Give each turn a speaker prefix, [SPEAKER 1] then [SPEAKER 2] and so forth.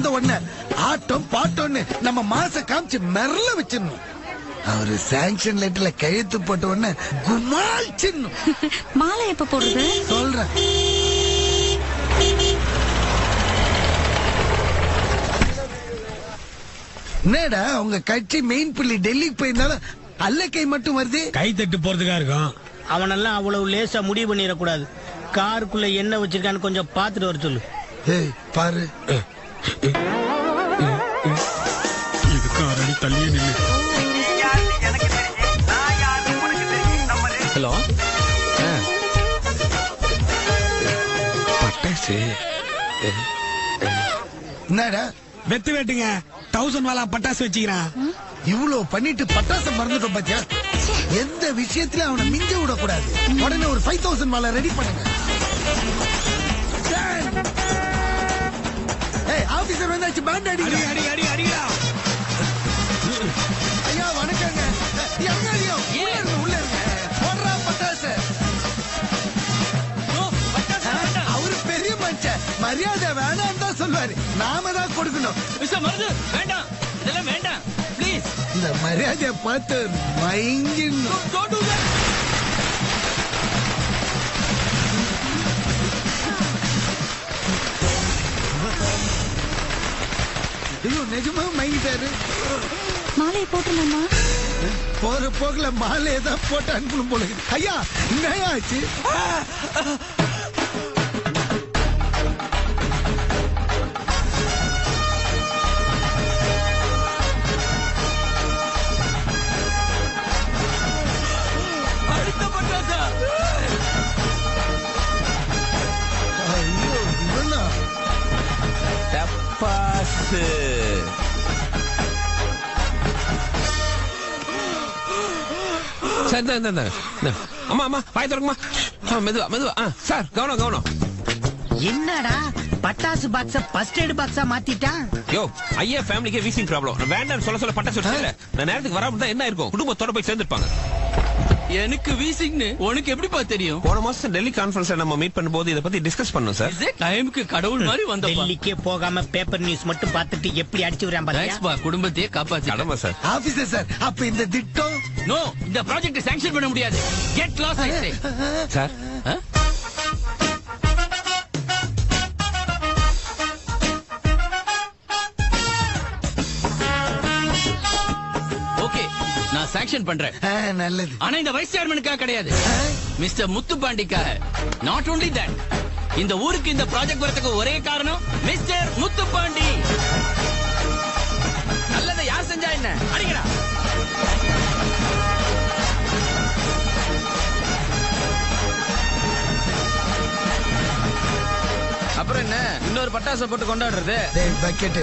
[SPEAKER 1] வந்த உடனே ஆட்டம் பாட்டம்னு நம்ம மாச காமிச்சு மெரல வச்சிடணும். அவரு சாங்ஷன் லெட்டர்ல கையெழுத்து போட்ட உடனே குமால் சின்னும்.
[SPEAKER 2] மாலை எப்ப போடுறது
[SPEAKER 1] சொல்றேன். என்னடா உங்க கட்சி மெயின் புள்ளி டெல்லிக்கு போயிருந்தாலும் அல்ல கை மட்டும் வருது.
[SPEAKER 3] கை தட்டு போறதுக்கா இருக்கும்.
[SPEAKER 4] அவனெல்லாம் அவ்வளவு லேசா முடிவு பண்ணிடக்கூடாது. காருக்குள்ள என்ன வச்சிருக்கான்னு கொஞ்சம் பாத்துட்டு வர சொல்லு.
[SPEAKER 1] ஏய் பாரு,
[SPEAKER 3] இதுக்கு ஆல்ரெடி தள்ளியே நில்லு.
[SPEAKER 5] ஹலோ, பட்டாசு
[SPEAKER 1] என்னடா
[SPEAKER 3] வெத்து வேட்டுங்க 1000 வாலா பட்டாசு வச்சுக்கிறான்.
[SPEAKER 1] இவ்வளவு பண்ணிட்டு பட்டாசு மறந்துட்டோம் பாத்தியா. எந்த விஷயத்திலும் அவனை மிஞ்ச விடக்கூடாது. உடனே ஒரு 5000 மாலை ரெடி பண்ணுங்க. ஏய் ஆபீசர் வந்தாச்சு, பேண்ட் அடிங்க.
[SPEAKER 3] அடி அடி அடி அடிடா.
[SPEAKER 1] ஐயா வணக்கங்க. எங்க ஐயா உள்ள இருங்க. போடுறா பட்டாசு. அவரு பெரிய மனுஷன், மரியாதை வேணாம் தான் சொல்லுவாரு. நாம தான் கொடுக்கணும்.
[SPEAKER 4] வேண்டாம், இதெல்லாம் வேண்டாம் ப்ளீஸ்.
[SPEAKER 1] இந்த மரியாதையை பார்த்து மயங்கிடணும். ஐயோ நிஜமா மயங்கிட்டாரு.
[SPEAKER 2] மாலையை போட்டுலாமா?
[SPEAKER 1] போற போகல மாலையை தான் போட்டு அனுப்பணும் போல இருக்கு. ஐயா என்ன ஆச்சு? ஐயோ இவனா?
[SPEAKER 5] டப்பாசு. சார் இந்த அம்மா அம்மா வாய் திறக்குமா. மெதுவா மெதுவா. சார் கவனம் கவனம்.
[SPEAKER 4] என்னடா பட்டாசு பாக்ஸ ஃபர்ஸ்ட் எய்ட் பாக்ஸா மாத்திட்டான்?
[SPEAKER 5] யோ ஐயா ஃபேமிலிக்கே வீசிங் ப்ராப்ளம். நான் வேண்டாம் சொல்ல பட்டாசு வச்சுல நான் நேரத்துக்கு வராம தான் என்ன இருக்கும், குடும்பத்தோட போய் சேர்ந்துருப்பாங்க.
[SPEAKER 6] எனக்கு வீசிங்னு உனக்கு எப்படிப்பா தெரியும்?
[SPEAKER 5] போன மாசம் டெல்லி கான்ஃபரன்ஸ்ல நம்ம மீட் பண்ணும்போது இத பத்தி டிஸ்கஸ் பண்ணோம் சார்.
[SPEAKER 6] டைமுக்கு கடவுள் மாதிரி வந்தப்பா.
[SPEAKER 4] டெல்லிக்கே போகாம பேப்பர் நியூஸ் மட்டும் பார்த்துட்டு எப்படி அடிச்சு விடுறான் பாத்தியா?
[SPEAKER 6] தேங்க்ஸ் பா, குடும்பத்தையே காப்பாத்தி.
[SPEAKER 5] கடமை சார்.
[SPEAKER 1] ஆபீசர் சார், அப்ப இந்த திட்டம்
[SPEAKER 6] நோ, இந்த ப்ராஜெக்ட் சாங்ஷன் பண்ண முடியாது. கெட் லாஸ் ஐ சே.
[SPEAKER 5] சார்
[SPEAKER 6] ஓகே, நான் சாங்ஷன் பண்றேன்.
[SPEAKER 1] நல்லது.
[SPEAKER 6] ஆனா இந்த வைஸ் சேர்மனுக்காக கிடையாது, மிஸ்டர் முத்துப்பாண்டிக்காக. நாட் ஓன்லி தட், இந்த ஊருக்கு இந்த ப்ராஜெக்ட் வரதுக்கு ஒரே காரணம் மிஸ்டர் முத்துப்பாண்டி. நல்லதை யார் செஞ்சா என்ன? அடிக்கடா. அப்புறம் என்ன, இன்னொரு பட்டாசை போட்டு கொண்டாடுறது?
[SPEAKER 1] பக்கெட்டு